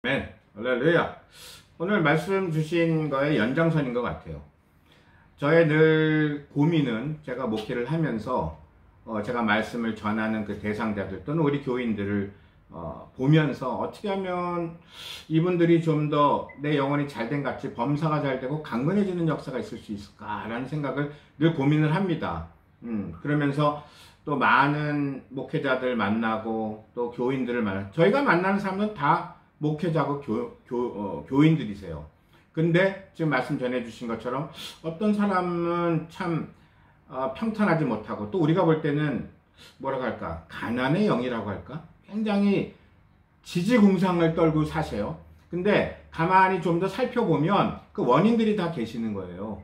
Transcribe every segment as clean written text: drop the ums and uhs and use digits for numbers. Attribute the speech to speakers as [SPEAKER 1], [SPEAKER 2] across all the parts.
[SPEAKER 1] 아멘. 할렐루야. 오늘 말씀 주신 거의 연장선인 것 같아요. 저의 늘 고민은 제가 목회를 하면서 제가 말씀을 전하는 그 대상자들 또는 우리 교인들을 보면서 어떻게 하면 이분들이 좀 더 내 영혼이 잘된 같이 범사가 잘 되고 강건해지는 역사가 있을 수 있을까라는 생각을 늘 고민을 합니다. 그러면서 또 많은 목회자들 만나고 또 교인들을 만나고 저희가 만나는 사람은 다 목회자고 교인들이세요. 근데 지금 말씀 전해주신 것처럼 어떤 사람은 참 평탄하지 못하고 또 우리가 볼 때는 뭐라고 할까, 가난의 영이라고 할까, 굉장히 지지공상을 떨고 사세요. 근데 가만히 좀 더 살펴보면 그 원인들이 다 계시는 거예요.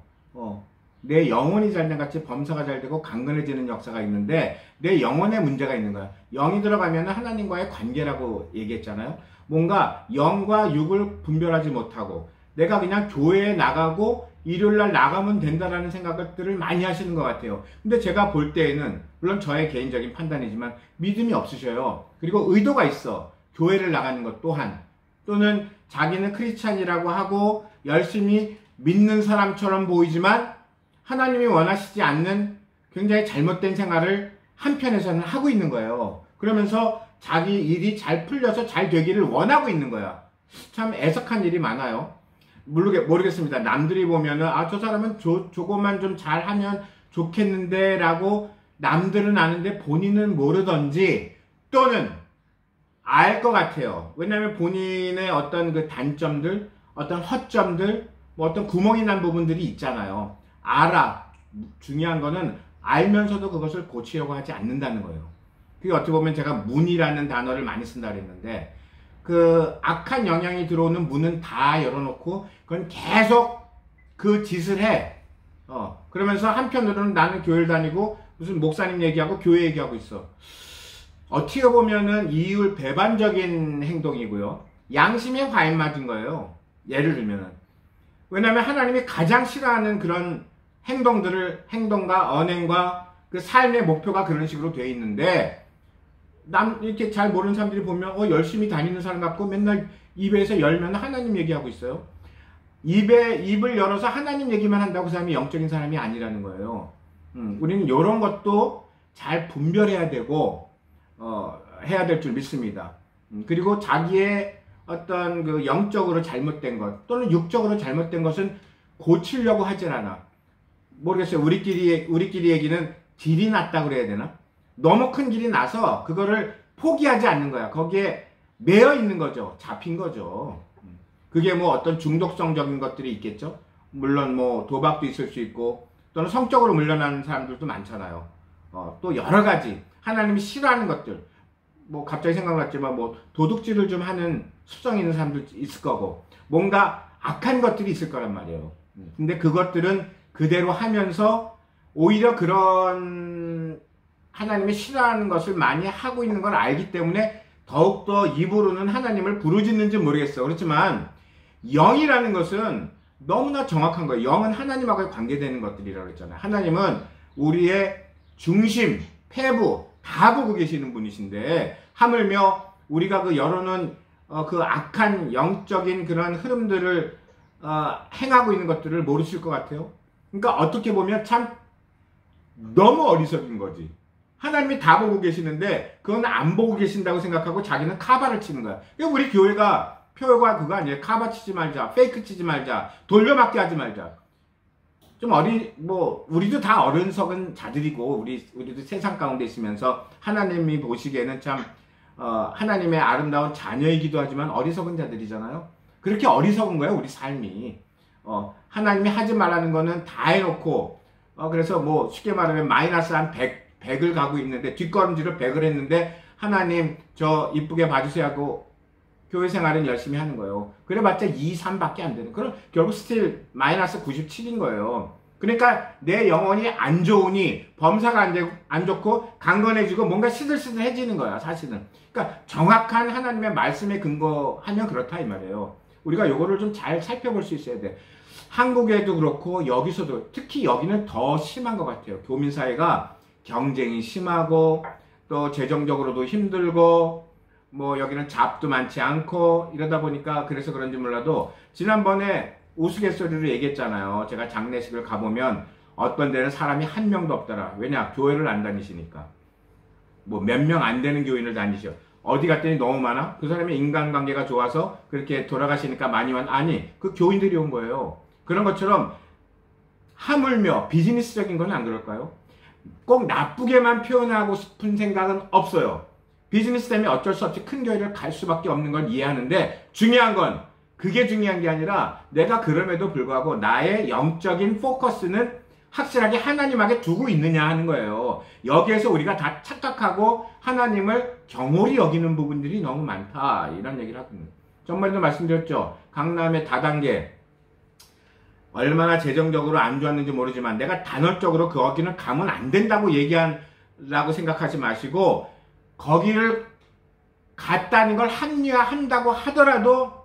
[SPEAKER 1] 내 영혼이 잘된 같이 범사가 잘 되고 강건해지는 역사가 있는데 내 영혼에 문제가 있는 거야. 영이 들어가면 하나님과의 관계라고 얘기했잖아요. 뭔가 영과 육을 분별하지 못하고 내가 그냥 교회에 나가고 일요일날 나가면 된다라는 생각들을 많이 하시는 것 같아요. 근데 제가 볼 때에는 물론 저의 개인적인 판단이지만 믿음이 없으셔요. 그리고 의도가 있어. 교회를 나가는 것 또한, 또는 자기는 크리스찬이라고 하고 열심히 믿는 사람처럼 보이지만 하나님이 원하시지 않는 굉장히 잘못된 생활을 한편에서는 하고 있는 거예요. 그러면서 자기 일이 잘 풀려서 잘 되기를 원하고 있는 거야. 참 애석한 일이 많아요. 모르겠습니다. 남들이 보면은 저 사람은 저것만 좀 잘하면 좋겠는데 라고 남들은 아는데 본인은 모르던지, 또는 알 것 같아요. 왜냐하면 본인의 어떤 그 단점들, 어떤 허점들, 뭐 어떤 구멍이 난 부분들이 있잖아요. 알아. 중요한 거는 알면서도 그것을 고치려고 하지 않는다는 거예요. 그게 어떻게 보면 제가 문이라는 단어를 많이 쓴다 그랬는데, 그 악한 영향이 들어오는 문은 다 열어놓고 그건 계속 그 짓을 해. 그러면서 한편으로는 나는 교회를 다니고 무슨 목사님 얘기하고 교회 얘기하고 있어. 어떻게 보면은 이율 배반적인 행동이고요. 양심에 과잉 맞은 거예요. 예를 들면은. 왜냐하면 하나님이 가장 싫어하는 그런 행동과 언행과 그 삶의 목표가 그런 식으로 돼 있는데, 이렇게 잘 모르는 사람들이 보면 열심히 다니는 사람 같고 맨날 입에서 열면 하나님 얘기하고 있어요. 입을 열어서 하나님 얘기만 한다고 그 사람이 영적인 사람이 아니라는 거예요. 우리는 이런 것도 잘 분별해야 되고 해야 될 줄 믿습니다. 그리고 자기의 어떤 그 영적으로 잘못된 것 또는 육적으로 잘못된 것은 고치려고 하질 않아. 모르겠어요. 우리끼리 얘기는 길이 났다 그래야 되나? 너무 큰 길이 나서 그거를 포기하지 않는 거야. 거기에 매여 있는 거죠. 잡힌 거죠. 그게 뭐 어떤 중독성적인 것들이 있겠죠. 물론 뭐 도박도 있을 수 있고 또는 성적으로 물러나는 사람들도 많잖아요. 또 여러 가지 하나님이 싫어하는 것들, 뭐 갑자기 생각났지만 뭐 도둑질을 좀 하는 습성 있는 사람도 있을 거고 뭔가 악한 것들이 있을 거란 말이에요. 근데 그것들은 그대로 하면서 오히려 그런 하나님이 싫어하는 것을 많이 하고 있는 걸 알기 때문에 더욱더 입으로는 하나님을 부르짖는지 모르겠어. 그렇지만 영이라는 것은 너무나 정확한 거예요. 영은 하나님하고 관계되는 것들이라고 했잖아요. 하나님은 우리의 중심, 폐부 다 보고 계시는 분이신데 하물며 우리가 그 열어놓은 그 악한 영적인 그런 흐름들을 행하고 있는 것들을 모르실 것 같아요. 그러니까 어떻게 보면 참 너무 어리석인 거지. 하나님이 다 보고 계시는데 그건 안 보고 계신다고 생각하고 자기는 카바를 치는 거야. 우리 교회가 표가 그거 아니에요. 카바 치지 말자, 페이크 치지 말자, 돌려막기 하지 말자. 좀 우리도 다 어른석은 자들이고 우리도 세상 가운데 있으면서 하나님이 보시기에는 참 하나님의 아름다운 자녀이기도 하지만 어리석은 자들이잖아요. 그렇게 어리석은 거예요, 우리 삶이. 하나님이 하지 말라는 거는 다 해놓고 그래서 뭐 쉽게 말하면 마이너스 한 100을 가고 있는데 뒷걸음질을 100을 했는데 하나님 저 이쁘게 봐주세요 하고 교회 생활은 열심히 하는 거예요. 그래봤자 2, 3밖에 안 되는. 그럼 결국 스틸 마이너스 97인 거예요. 그러니까 내 영혼이 안 좋으니 범사가 안 좋고 강건해지고 뭔가 시들시들해지는 거야, 사실은. 그러니까 정확한 하나님의 말씀에 근거하면 그렇다 이 말이에요. 우리가 요거를 좀 잘 살펴볼 수 있어야 돼. 한국에도 그렇고 여기서도 특히 여기는 더 심한 것 같아요. 교민사회가 경쟁이 심하고 또 재정적으로도 힘들고 뭐 여기는 잡도 많지 않고 이러다 보니까 그래서 그런지 몰라도 지난번에 우스갯소리로 얘기했잖아요. 제가 장례식을 가보면 어떤 데는 사람이 한 명도 없더라. 왜냐? 교회를 안 다니시니까. 뭐 몇 명 안 되는 교인을 다니셔. 어디 갔더니 너무 많아? 그 사람의 인간관계가 좋아서 그렇게 돌아가시니까 많이 왔. 아니, 그 교인들이 온 거예요. 그런 것처럼 하물며 비즈니스적인 건 안 그럴까요? 꼭 나쁘게만 표현하고 싶은 생각은 없어요. 비즈니스 때문에 어쩔 수 없이 큰 교회를 갈 수밖에 없는 건 이해하는데, 중요한 건 그게 중요한 게 아니라 내가 그럼에도 불구하고 나의 영적인 포커스는 확실하게 하나님에게 두고 있느냐 하는 거예요. 여기에서 우리가 다 착각하고 하나님을 경홀히 여기는 부분들이 너무 많다, 이런 얘기를 하거든요. 전번에도 말씀드렸죠. 강남의 다단계 얼마나 재정적으로 안 좋았는지 모르지만 내가 단언적으로 거기는 가면 안 된다고 얘기하라고 생각하지 마시고, 거기를 갔다는 걸 합리화한다고 하더라도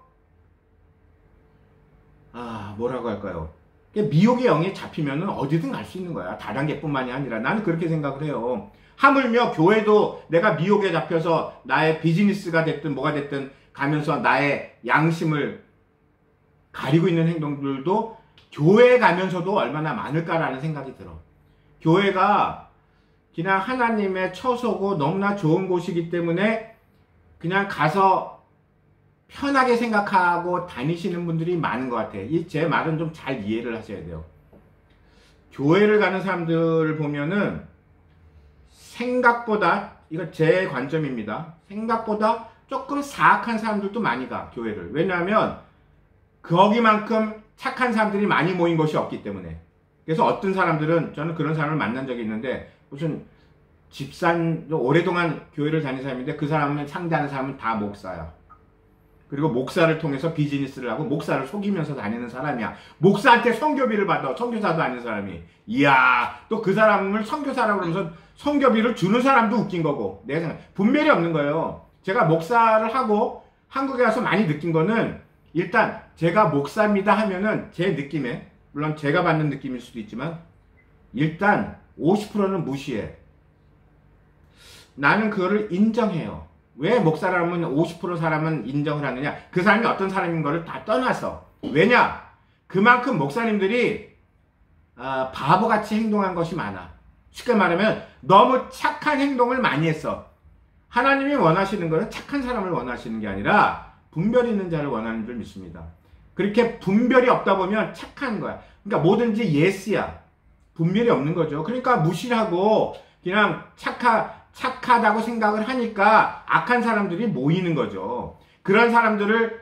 [SPEAKER 1] 뭐라고 할까요? 미혹의 영에 잡히면 어디든 갈 수 있는 거야. 다단계뿐만이 아니라. 나는 그렇게 생각을 해요. 하물며 교회도 내가 미혹에 잡혀서 나의 비즈니스가 됐든 뭐가 됐든 가면서 나의 양심을 가리고 있는 행동들도 교회에 가면서도 얼마나 많을까라는 생각이 들어. 교회가 그냥 하나님의 처소고 너무나 좋은 곳이기 때문에 그냥 가서 편하게 생각하고 다니시는 분들이 많은 것 같아요. 제 말은 좀 잘 이해를 하셔야 돼요. 교회를 가는 사람들을 보면은 생각보다, 이거 제 관점입니다. 생각보다 조금 사악한 사람들도 많이 가, 교회를. 왜냐하면 거기만큼 착한 사람들이 많이 모인 곳이 없기 때문에. 그래서 어떤 사람들은, 저는 그런 사람을 만난 적이 있는데, 무슨 집산, 오랫동안 교회를 다닌 사람인데 그 사람은 상대하는 사람은 다 목사야. 그리고 목사를 통해서 비즈니스를 하고 목사를 속이면서 다니는 사람이야. 목사한테 선교비를 받아. 선교사도 아닌 사람이. 이야, 또 그 사람을 선교사라고 그러면서 선교비를 주는 사람도 웃긴 거고. 내 생각, 분별이 없는 거예요. 제가 목사를 하고 한국에 와서 많이 느낀 거는, 일단 제가 목사입니다 하면은 제 느낌에, 물론 제가 받는 느낌일 수도 있지만, 일단 50%는 무시해. 나는 그거를 인정해요. 왜 목사라면 50% 사람은 인정을 하느냐? 그 사람이 어떤 사람인 거를 다 떠나서. 왜냐? 그만큼 목사님들이 바보같이 행동한 것이 많아. 쉽게 말하면 너무 착한 행동을 많이 했어. 하나님이 원하시는 것은 착한 사람을 원하시는 게 아니라 분별 있는 자를 원하는 줄 믿습니다. 그렇게 분별이 없다 보면 착한 거야. 그러니까 뭐든지 예스야. 분별이 없는 거죠. 그러니까 무시하고 그냥 착하다고 생각을 하니까 악한 사람들이 모이는 거죠. 그런 사람들을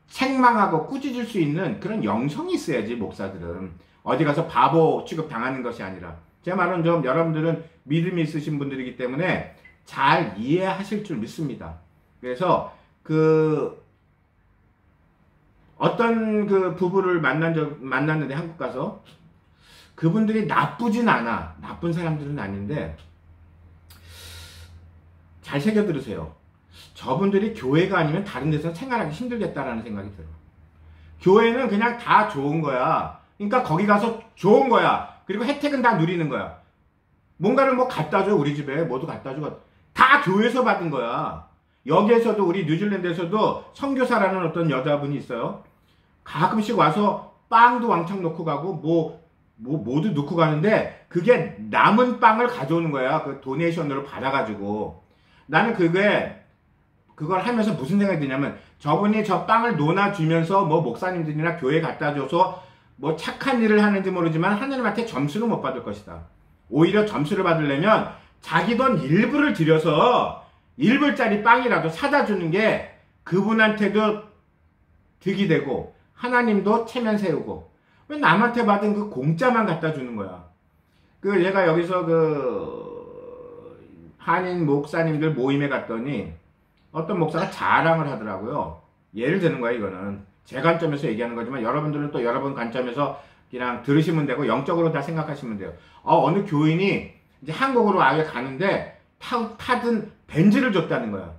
[SPEAKER 1] 책망하고 꾸짖을 수 있는 그런 영성이 있어야지, 목사들은. 어디 가서 바보 취급 당하는 것이 아니라. 제 말은 좀, 여러분들은 믿음이 있으신 분들이기 때문에 잘 이해하실 줄 믿습니다. 그래서 어떤 그 부부를 만났는데, 한국 가서 그분들이 나쁘진 않아. 나쁜 사람들은 아닌데, 잘 새겨 들으세요. 저분들이 교회가 아니면 다른 데서 생활하기 힘들겠다라는 생각이 들어. 교회는 그냥 다 좋은 거야. 그러니까 거기 가서 좋은 거야. 그리고 혜택은 다 누리는 거야. 뭔가를 뭐 갖다 줘, 우리 집에. 뭐도 갖다 주고. 다 교회에서 받은 거야. 여기에서도, 우리 뉴질랜드에서도 선교사라는 어떤 여자분이 있어요. 가끔씩 와서 빵도 왕창 놓고 가고, 뭐도 놓고 가는데, 그게 남은 빵을 가져오는 거야. 그 도네이션으로 받아가지고. 나는 그걸 하면서 무슨 생각이 드냐면, 저분이 저 빵을 놓아주면서 뭐 목사님들이나 교회 갖다 줘서 뭐 착한 일을 하는지 모르지만 하나님한테 점수는 못 받을 것이다. 오히려 점수를 받으려면 자기 돈 일부를 들여서 1불짜리 빵이라도 사다 주는 게 그분한테도 득이 되고 하나님도 체면 세우고. 왜 남한테 받은 그 공짜만 갖다 주는 거야? 얘가 여기서 한인 목사님들 모임에 갔더니 어떤 목사가 자랑을 하더라고요. 예를 드는 거야, 이거는. 제 관점에서 얘기하는 거지만 여러분들은 또 여러분 관점에서 그냥 들으시면 되고 영적으로 다 생각하시면 돼요. 어느 교인이 이제 한국으로 아예 가는데 타든 벤츠를 줬다는 거야.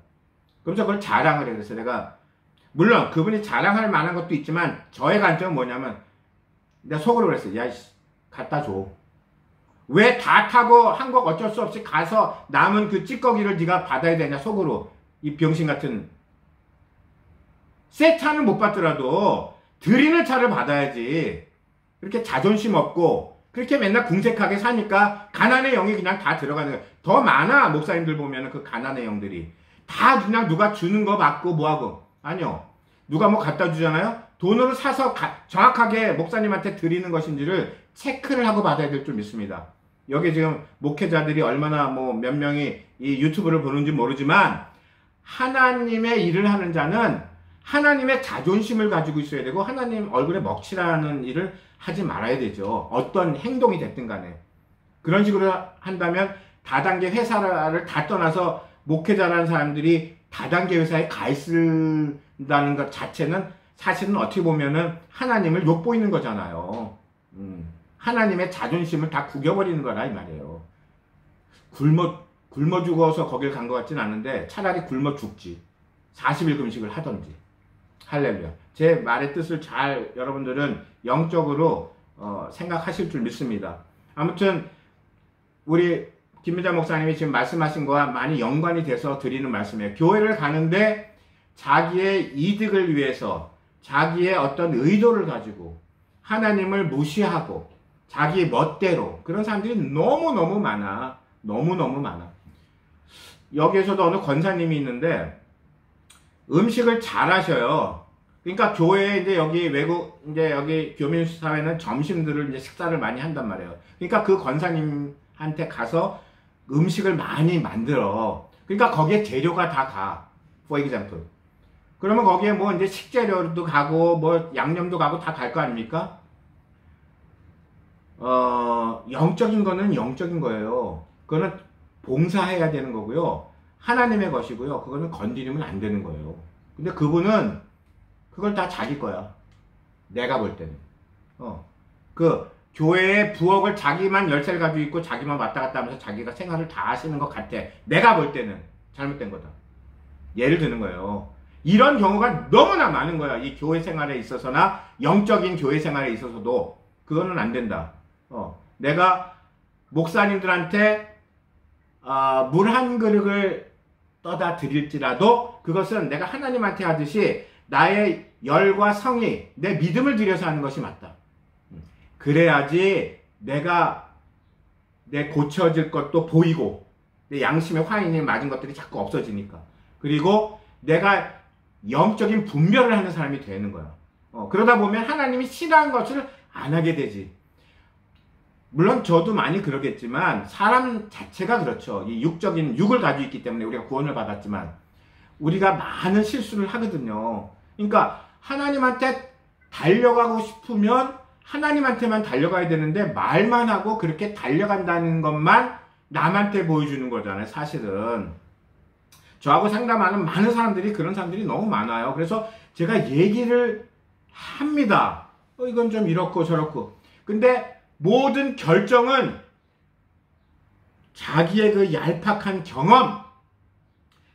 [SPEAKER 1] 그러면서 그걸 자랑을 해. 그래서 내가, 물론 그분이 자랑할 만한 것도 있지만 저의 관점은 뭐냐면, 내가 속으로 그랬어요. 야, 갖다 줘. 왜 다 타고 한국 어쩔 수 없이 가서 남은 그 찌꺼기를 네가 받아야 되냐, 속으로. 이 병신 같은 새 차는 못 받더라도 드리는 차를 받아야지. 그렇게 자존심 없고 그렇게 맨날 궁색하게 사니까 가난의 영이 그냥 다 들어가는 거예요. 더 많아. 목사님들 보면 그 가난의 영들이 다 그냥 누가 주는 거 받고 뭐하고. 아니요, 누가 뭐 갖다 주잖아요. 돈으로 사서 정확하게 목사님한테 드리는 것인지를 체크를 하고 받아야 될 줄 믿습니다. 여기 지금 목회자들이 얼마나 뭐 몇 명이 이 유튜브를 보는지 모르지만 하나님의 일을 하는 자는 하나님의 자존심을 가지고 있어야 되고 하나님 얼굴에 먹칠하는 일을 하지 말아야 되죠. 어떤 행동이 됐든 간에. 그런 식으로 한다면 다단계 회사를 다 떠나서 목회자라는 사람들이 다단계 회사에 가 있는다는 것 자체는 사실은 어떻게 보면은 하나님을 욕보이는 거잖아요. 하나님의 자존심을 다 구겨버리는 거라 이 말이에요. 굶어 죽어서 거길 간 것 같진 않은데 차라리 굶어 죽지. 40일 금식을 하던지. 할렐루야. 제 말의 뜻을 잘 여러분들은 영적으로 생각하실 줄 믿습니다. 아무튼 우리 김민자 목사님이 지금 말씀하신 거와 많이 연관이 돼서 드리는 말씀이에요. 교회를 가는데 자기의 이득을 위해서 자기의 어떤 의도를 가지고 하나님을 무시하고 자기 멋대로 그런 사람들이 너무너무 많아. 너무너무 많아. 여기에서도 어느 권사님이 있는데 음식을 잘 하셔요. 그러니까 교회에 이제 여기 이제 여기 교민 사회는 점심들을 이제 식사를 많이 한단 말이에요. 그러니까 그 권사님한테 가서 음식을 많이 만들어. 그러니까 거기에 재료가 다 가. For example. 그러면 거기에 뭐 이제 식재료도 가고 뭐 양념도 가고 다 갈 거 아닙니까? 영적인 거는 영적인 거예요. 그거는 봉사해야 되는 거고요. 하나님의 것이고요. 그거는 건드리면 안 되는 거예요. 근데 그분은 그걸 다 자기 거야. 내가 볼 때는. 그 교회의 부엌을 자기만 열쇠를 가지고 있고 자기만 왔다 갔다 하면서 자기가 생활을 다 하시는 것 같아. 내가 볼 때는 잘못된 거다. 예를 드는 거예요. 이런 경우가 너무나 많은 거야. 이 교회 생활에 있어서나 영적인 교회 생활에 있어서도 그거는 안 된다. 내가 목사님들한테 물 한 그릇을 떠다 드릴지라도 그것은 내가 하나님한테 하듯이 나의 열과 성의, 내 믿음을 들여서 하는 것이 맞다. 그래야지 내 고쳐질 것도 보이고 내 양심의 화인이 맞은 것들이 자꾸 없어지니까. 그리고 내가 영적인 분별을 하는 사람이 되는 거야. 그러다 보면 하나님이 싫어하는 것을 안 하게 되지. 물론 저도 많이 그러겠지만 사람 자체가 그렇죠. 이 육을 가지고 있기 때문에 우리가 구원을 받았지만 우리가 많은 실수를 하거든요. 그러니까 하나님한테 달려가고 싶으면 하나님한테만 달려가야 되는데 말만 하고 그렇게 달려간다는 것만 남한테 보여주는 거잖아요. 사실은 저하고 상담하는 많은 사람들이 그런 사람들이 너무 많아요. 그래서 제가 얘기를 합니다. 이건 좀 이렇고 저렇고. 근데 모든 결정은 자기의 그 얄팍한 경험,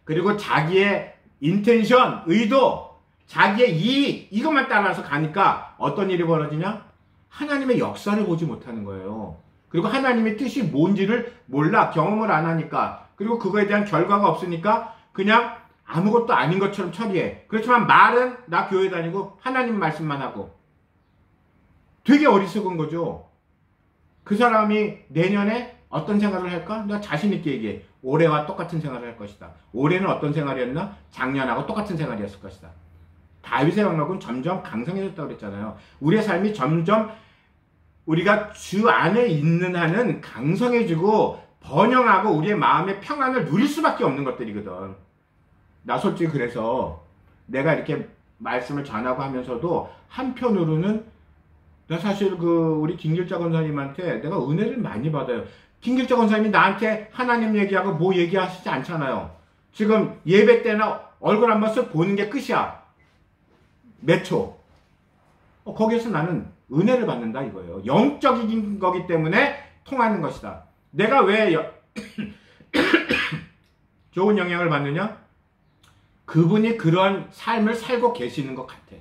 [SPEAKER 1] 그리고 자기의 인텐션, 의도, 자기의 이익, 이것만 따라서 가니까 어떤 일이 벌어지냐? 하나님의 역사를 보지 못하는 거예요. 그리고 하나님의 뜻이 뭔지를 몰라. 경험을 안 하니까. 그리고 그거에 대한 결과가 없으니까 그냥 아무것도 아닌 것처럼 처리해. 그렇지만 말은 나 교회 다니고 하나님 말씀만 하고. 되게 어리석은 거죠. 그 사람이 내년에 어떤 생활을 할까? 내가 자신 있게 얘기해. 올해와 똑같은 생활을 할 것이다. 올해는 어떤 생활이었나? 작년하고 똑같은 생활이었을 것이다. 다윗의 왕국은 점점 강성해졌다고 그랬잖아요. 우리의 삶이 점점 우리가 주 안에 있는 한은 강성해지고 번영하고 우리의 마음의 평안을 누릴 수밖에 없는 것들이거든. 나 솔직히 그래서 내가 이렇게 말씀을 전하고 하면서도 한편으로는 나 사실 우리 김길자 권사님한테 내가 은혜를 많이 받아요. 김길자 권사님이 나한테 하나님 얘기하고 뭐 얘기하시지 않잖아요. 지금 예배 때나 얼굴 한번 쓱 보는 게 끝이야. 몇 초. 거기에서 나는 은혜를 받는다 이거예요. 영적인 거기 때문에 통하는 것이다. 내가 왜 좋은 영향을 받느냐? 그분이 그런 삶을 살고 계시는 것 같아.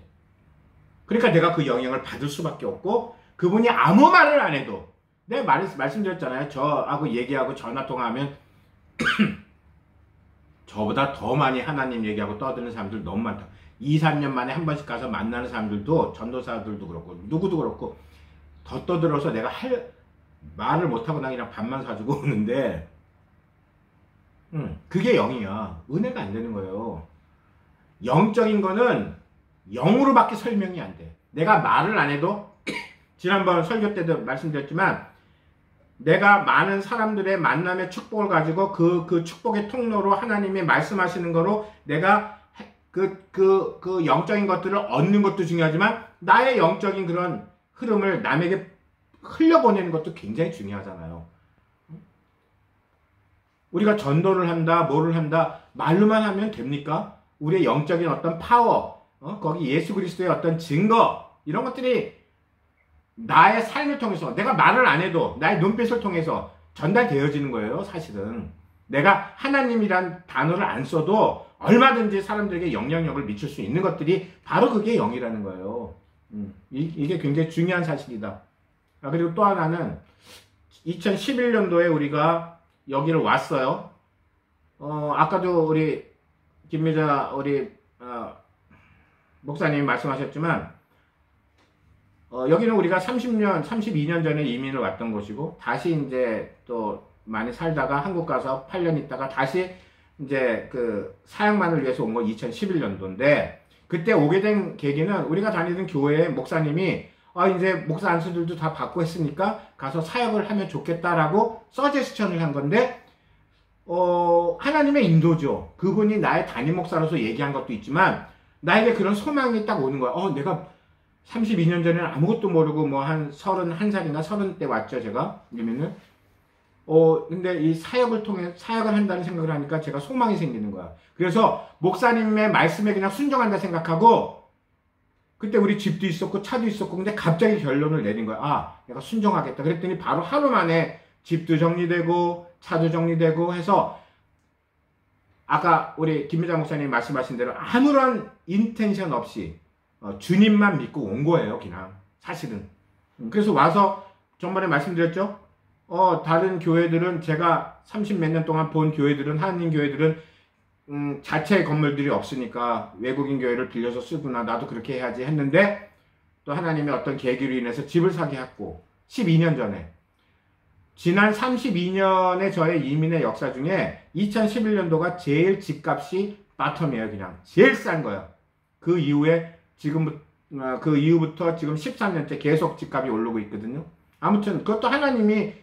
[SPEAKER 1] 그러니까 내가 그 영향을 받을 수밖에 없고 그분이 아무 말을 안 해도 내가 말씀드렸잖아요. 저하고 얘기하고 전화통화하면 저보다 더 많이 하나님 얘기하고 떠드는 사람들 너무 많다. 2, 3년 만에 한 번씩 가서 만나는 사람들도, 전도사들도 그렇고 누구도 그렇고 더 떠들어서 내가 말을 못하고 나 그냥 밥만 사주고 오는데 그게 영이야. 은혜가 안 되는 거예요. 영적인 거는 영으로밖에 설명이 안 돼. 내가 말을 안 해도 지난번 설교 때도 말씀드렸지만 내가 많은 사람들의 만남의 축복을 가지고 그 축복의 통로로 하나님이 말씀하시는 거로 내가 그 영적인 것들을 얻는 것도 중요하지만 나의 영적인 그런 흐름을 남에게 흘려보내는 것도 굉장히 중요하잖아요. 우리가 전도를 한다, 뭐를 한다, 말로만 하면 됩니까? 우리의 영적인 어떤 파워, 거기 예수 그리스도의 어떤 증거, 이런 것들이 나의 삶을 통해서, 내가 말을 안 해도 나의 눈빛을 통해서 전달되어지는 거예요, 사실은. 내가 하나님이란 단어를 안 써도 얼마든지 사람들에게 영향력을 미칠 수 있는 것들이 바로 그게 영이라는 거예요. 이게 굉장히 중요한 사실이다. 그리고 또 하나는 2011년도에 우리가 여기를 왔어요. 아까도 우리 김미자 우리 목사님이 말씀하셨지만 여기는 우리가 30년, 32년 전에 이민을 왔던 곳이고 다시 이제 또 많이 살다가 한국 가서 8년 있다가 다시 이제 그 사역만을 위해서 온 거 2011년도인데 그때 오게 된 계기는 우리가 다니던 교회의 목사님이 이제 목사 안수들도 다 받고 했으니까 가서 사역을 하면 좋겠다라고 서제스천을 한 건데 하나님의 인도죠. 그분이 나의 담임 목사로서 얘기한 것도 있지만 나에게 그런 소망이 딱 오는 거야. 내가 32년 전에는 아무것도 모르고 뭐 한 31살인가 30대 왔죠, 제가. 그러면은 근데 이 사역을 통해 사역을 한다는 생각을 하니까 제가 소망이 생기는 거야. 그래서 목사님의 말씀에 그냥 순종한다 생각하고 그때 우리 집도 있었고 차도 있었고 근데 갑자기 결론을 내린 거야. 내가 순종하겠다. 그랬더니 바로 하루 만에 집도 정리되고 차도 정리되고 해서 아까 우리 김미자 목사님 말씀하신 대로 아무런 인텐션 없이 주님만 믿고 온 거예요, 그냥 사실은. 그래서 와서 전번에 말씀드렸죠. 다른 교회들은 제가 30 몇 년 동안 본 교회들은 하나님 교회들은 자체 건물들이 없으니까 외국인 교회를 빌려서 쓰구나 나도 그렇게 해야지 했는데 또 하나님의 어떤 계기로 인해서 집을 사게 했고 12년 전에 지난 32년의 저의 이민의 역사 중에 2011년도가 제일 집값이 바텀이에요. 그냥 제일 싼 거야. 그 이후에 그 이후부터 지금 13년째 계속 집값이 오르고 있거든요. 아무튼 그것도 하나님이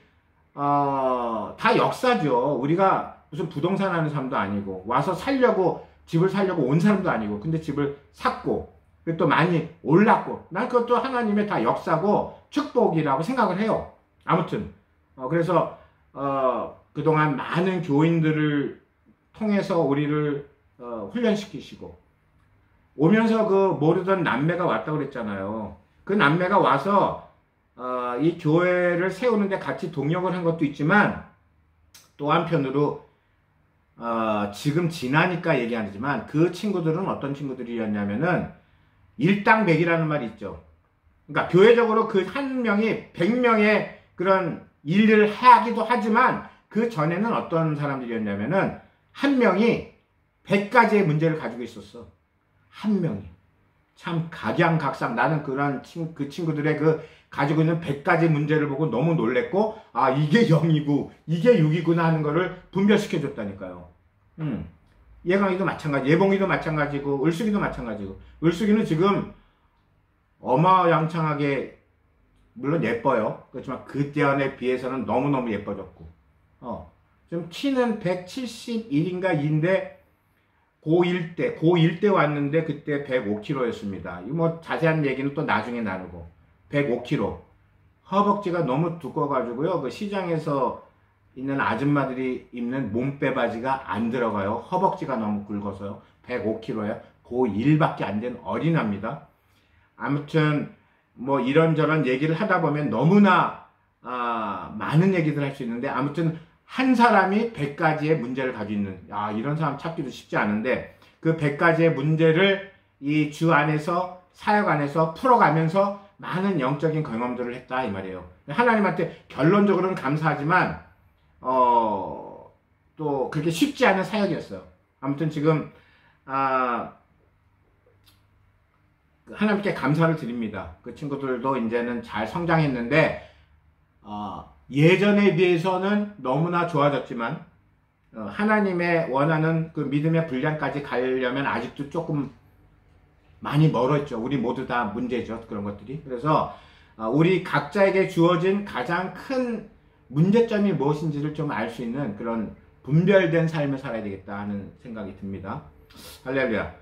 [SPEAKER 1] 다 역사죠. 우리가 무슨 부동산 하는 사람도 아니고 와서 살려고 집을 살려고 온 사람도 아니고 근데 집을 샀고 또 많이 올랐고 난 그것도 하나님의 다 역사고 축복이라고 생각을 해요. 아무튼 그래서 그동안 많은 교인들을 통해서 우리를 훈련시키시고 오면서 그 모르던 남매가 왔다고 그랬잖아요. 그 남매가 와서 이 교회를 세우는데 같이 동역을 한 것도 있지만 또 한편으로 지금 지나니까 얘기 안 하지만 그 친구들은 어떤 친구들이었냐면은 일당백이라는 말이 있죠. 그러니까 교회적으로 그 한 명이 100명의 그런 일을 하기도 하지만 그 전에는 어떤 사람들이었냐면은 한 명이 100가지의 문제를 가지고 있었어. 한 명이. 참 각양각색 나는 그 친구들의 그 가지고 있는 100가지 문제를 보고 너무 놀랬고 이게 0이고 이게 6이구나 하는 거를 분별시켜 줬다니까요. 예강이도 마찬가지, 예봉이도 마찬가지고 을숙이도 마찬가지고 을숙이는 지금 어마양창하게 물론 예뻐요. 그렇지만 그때에 비해서는 너무너무 예뻐졌고 지금 키는 171인가 2인데 고1 때 왔는데 그때 105kg였습니다. 뭐 자세한 얘기는 또 나중에 나누고 105kg. 허벅지가 너무 두꺼워가지고요. 그 시장에서 있는 아줌마들이 입는 몸빼 바지가 안 들어가요. 허벅지가 너무 굵어서요. 105kg예요. 고1밖에 안 된 어린아입니다. 아무튼 뭐 이런저런 얘기를 하다 보면 너무나 많은 얘기들 할 수 있는데 아무튼 한 사람이 100가지의 문제를 가지고 있는 이런 사람 찾기도 쉽지 않은데 그 100가지의 문제를 이 주 안에서 사역 안에서 풀어가면서 많은 영적인 경험들을 했다 이 말이에요. 하나님한테 결론적으로는 감사하지만 또 그렇게 쉽지 않은 사역이었어요. 아무튼 지금 하나님께 감사를 드립니다. 그 친구들도 이제는 잘 성장했는데 예전에 비해서는 너무나 좋아졌지만 하나님의 원하는 그 믿음의 분량까지 가려면 아직도 조금 많이 멀었죠. 우리 모두 다 문제죠. 그런 것들이. 그래서 우리 각자에게 주어진 가장 큰 문제점이 무엇인지를 좀 알 수 있는 그런 분별된 삶을 살아야 되겠다 하는 생각이 듭니다. 할렐루야.